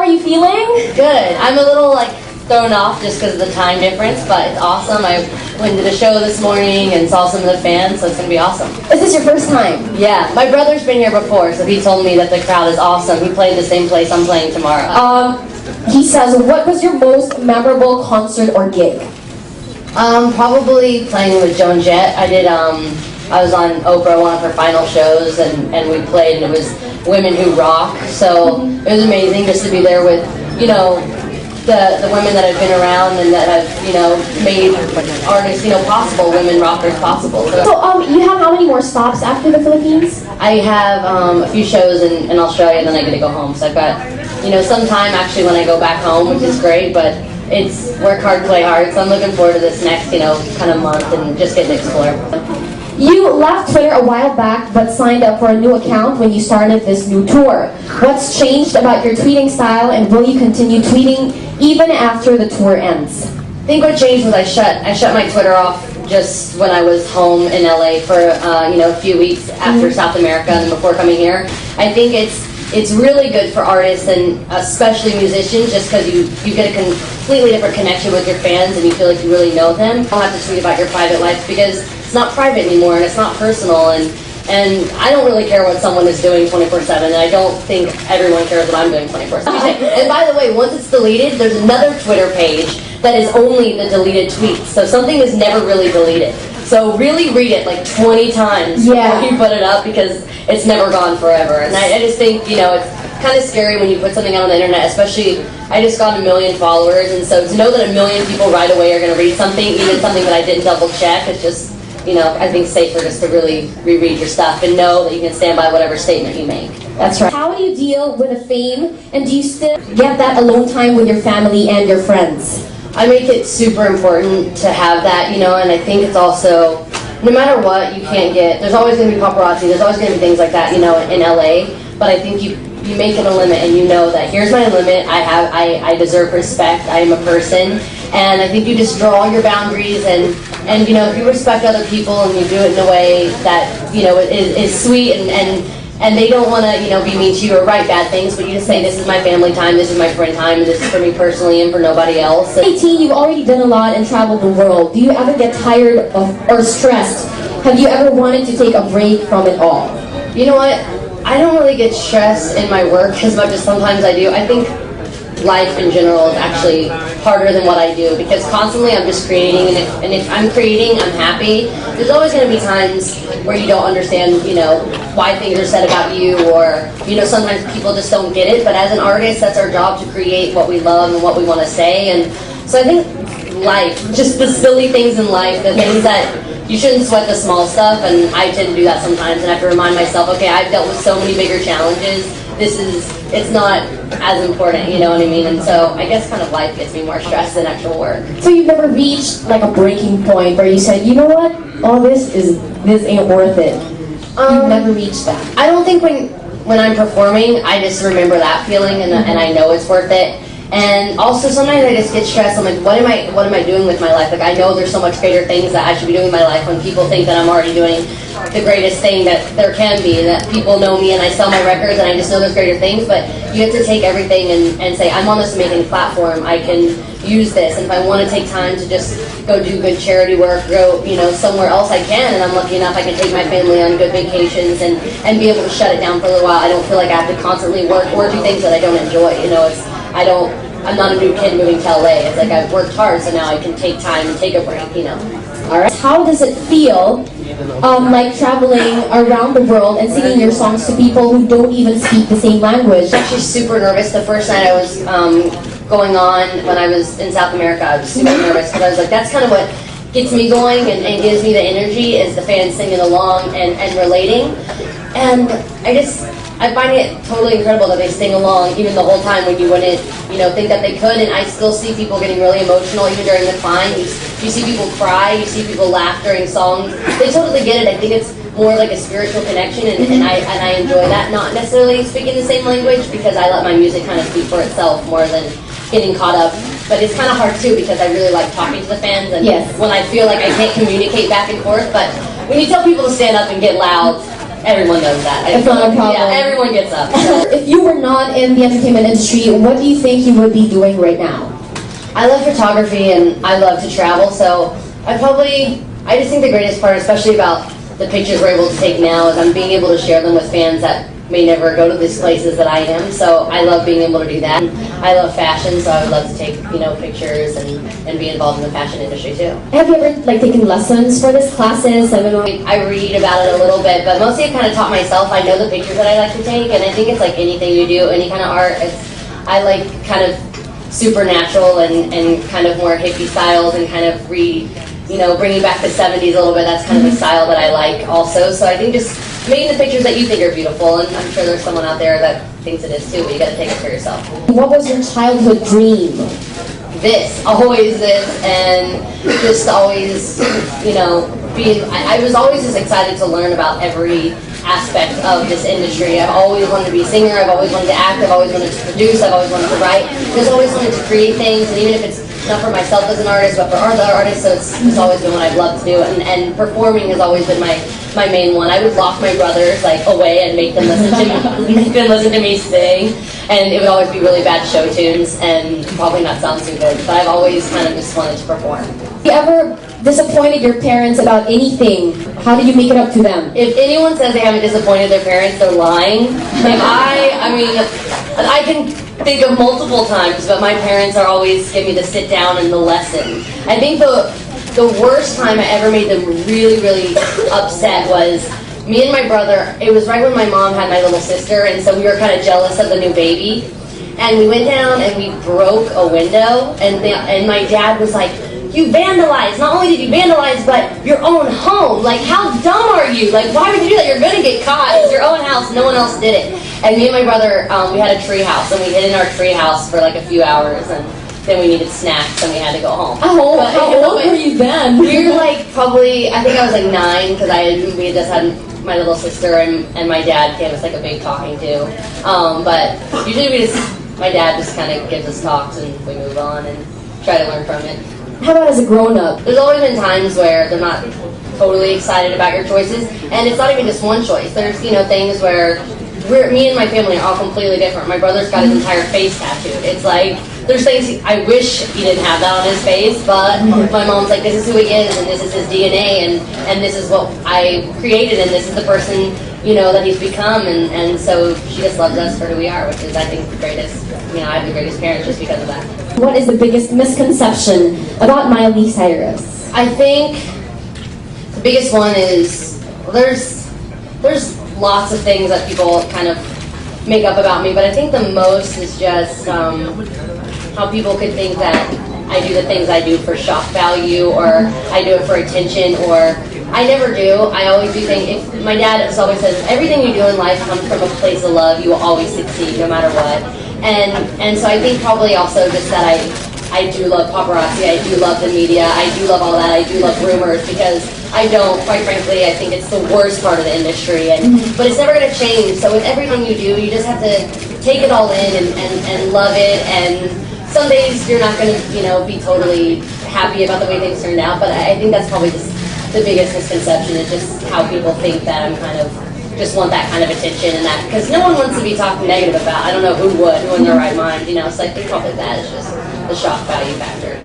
are you feeling? Good. I'm a little like thrown off just because of the time difference, but it's awesome. I went to the show this morning and saw some of the fans, so it's going to be awesome. Is this your first time? Yeah. My brother's been here before, so he told me that the crowd is awesome. He played the same place I'm playing tomorrow. He says, what was your most memorable concert or gig? Probably playing with Joan Jett. I was on Oprah, one of her final shows, and we played, and it was Women Who Rock. So it was amazing just to be there with, you know, the women that have been around and that have, you know, made artists, you know, possible, women rockers possible. So you have how many more stops after the Philippines? I have a few shows in Australia, and then I get to go home. So I've got, you know, some time actually when I go back home, which is great, but it's work hard, play hard. So I'm looking forward to this next, you know, kind of month and just getting to explore. You left Twitter a while back but signed up for a new account when you started this new tour. What's changed about your tweeting style, and will you continue tweeting even after the tour ends? I think what changed was I shut my Twitter off just when I was home in LA for you know, a few weeks after South America and before coming here. I think it's really good for artists and especially musicians just because you get a completely different connection with your fans and you feel like you really know them. You don't have to tweet about your private life because it's not private anymore and it's not personal, and I don't really care what someone is doing 24/7, and I don't think everyone cares what I'm doing 24/7. And by the way, once it's deleted, there's another Twitter page that is only the deleted tweets. So something is never really deleted. So really read it like 20 times before you put it up because it's never gone forever. And I just think, you know, it's kind of scary when you put something out on the internet, especially I just got 1 million followers, and so to know that 1 million people right away are going to read something, even something that I didn't double check, it's just, you know, I think safer just to really reread your stuff and know that you can stand by whatever statement you make. That's right. How do you deal with the fame, and do you still get that alone time with your family and your friends? I make it super important to have that, you know, and I think it's also, no matter what, you can't get, there's always going to be paparazzi, there's always going to be things like that, you know, in LA, but I think you make it a limit and you know that here's my limit, I deserve respect, I am a person, and I think you just draw your boundaries and you know, if you respect other people and you do it in a way that, you know, is sweet and they don't want to, you know, be mean to you or write bad things, but you just say, this is my family time, this is my friend time, and this is for me personally and for nobody else. 18, you've already done a lot and traveled the world. Do you ever get tired of or stressed? Have you ever wanted to take a break from it all? You know what? I don't really get stressed in my work as much as sometimes I do. I think life in general is actually harder than what I do because constantly I'm just creating, and if I'm creating, I'm happy. There's always going to be times where you don't understand, you know, why things are said about you, or, you know, sometimes people just don't get it, but as an artist, that's our job to create what we love and what we want to say, and so I think life, just the silly things in life, the things that you shouldn't sweat the small stuff, and I tend to do that sometimes, and I have to remind myself, okay, I've dealt with so many bigger challenges, it's not as important, you know what I mean? And so I guess kind of life gets me more stressed than actual work. So you've never reached like a breaking point where you said, you know what, all this ain't worth it. You've never reached that. I don't think when I'm performing, I just remember that feeling and I know it's worth it. And also sometimes I just get stressed. I'm like, what am I doing with my life? Like, I know there's so much greater things that I should be doing in my life when people think that I'm already doing the greatest thing that there can be, and that people know me and I sell my records and I just know there's greater things. But you have to take everything and say, I'm on this amazing platform, I can use this, and if I want to take time to just go do good charity work, go, you know, somewhere else, I can, and I'm lucky enough I can take my family on good vacations and be able to shut it down for a little while. I don't feel like I have to constantly work or do things that I don't enjoy, you know. I'm not a new kid moving to LA. It's like I've worked hard, so now I can take time and take a break, you know. All right. How does it feel, like traveling around the world and singing your songs to people who don't even speak the same language? I'm actually super nervous. The first night I was going on when I was in South America, I was super nervous because I was like, that's kind of what gets me going and gives me the energy is the fans singing along and relating. And I find it totally incredible that they sing along even the whole time when you wouldn't, you know, think that they could. And I still see people getting really emotional even during the climb. You see people cry, you see people laugh during songs. They totally get it. I think it's more like a spiritual connection, and I enjoy that. Not necessarily speaking the same language because I let my music kind of speak for itself more than getting caught up. But it's kind of hard too because I really like talking to the fans, and when I feel like I can't communicate back and forth. But when you tell people to stand up and get loud, everyone knows that. It's not a problem. Yeah, everyone gets up. So. If you were not in the entertainment industry, what do you think you would be doing right now? I love photography and I love to travel, so I just think the greatest part, especially about the pictures we're able to take now, is I'm being able to share them with fans that may never go to these places that I am. So I love being able to do that. I love fashion, so I would love to take pictures and be involved in the fashion industry too. Have you ever taken lessons for this, classes? I read about it a little bit, but mostly I kind of taught myself. I know the pictures that I like to take, and I think it's like anything you do, any kind of art. I like kind of supernatural and kind of more hippie styles and kind of bringing back the 70s a little bit. That's kind of the style that I like also. So I think just making the pictures that you think are beautiful, and I'm sure there's someone out there that thinks it is too, but you got to take it for yourself. What was your childhood dream? Always this, and just always, I was always just excited to learn about every aspect of this industry. I've always wanted to be a singer, I've always wanted to act, I've always wanted to produce, I've always wanted to write, just always wanted to create things, and even if it's not for myself as an artist, but for other artists, so it's always been what I've loved to do, and performing has always been my main one. I would lock my brothers away and make them listen to me sing, and it would always be really bad show tunes and probably not sound too good, but I've always kind of just wanted to perform. Have you ever disappointed your parents about anything? How do you make it up to them? If anyone says they haven't disappointed their parents, they're lying. I can think of multiple times, but my parents are always give me the sit down and the lesson. I think the worst time I ever made them really, really upset was me and my brother. It was right when my mom had my little sister, and so we were kind of jealous of the new baby. And we went down and we broke a window, and my dad was like, "You vandalized. Not only did you vandalize, but your own home. Like, how dumb are you? Like, why would you do that? You're going to get caught. It's your own house. No one else did it." And me and my brother, we had a tree house, and we hid in our tree house for a few hours, and then we needed snacks, and we had to go home. How old were you then? We were probably, I think I was 9, because we had just had my little sister, and my dad gave us a big talking to. But usually my dad just kind of gives us talks, and we move on and try to learn from it. How about as a grown-up? There's always been times where they're not totally excited about your choices, and it's not even just one choice. There's things where me and my family are all completely different. My brother's got his entire face tattooed. It's there's things I wish he didn't have that on his face, but my mom's like, this is who he is, and this is his DNA, and this is what I created, and this is the person that he's become, and so she just loves us for who we are, which is, I think, the greatest. I have the greatest parents just because of that. What is the biggest misconception about Miley Cyrus? I think the biggest one is there's lots of things that people kind of make up about me, but I think the most is just how people could think that I do the things I do for shock value, or I do it for attention, or I never do. I always do things. My dad has always says, everything you do in life comes from a place of love. You will always succeed no matter what. And so I think probably also just that I do love paparazzi, I do love the media, I do love all that, I do love rumors, because I don't, quite frankly, I think it's the worst part of the industry, but it's never going to change. So with everything you do, you just have to take it all in and love it, and some days you're not going to be totally happy about the way things turned out, but I think that's probably just the biggest misconception, is just how people think that I'm kind of just want that kind of attention, and that, because no one wants to be talking negative about. I don't know who would, who in their right mind, so I think probably that is just the shock value factor.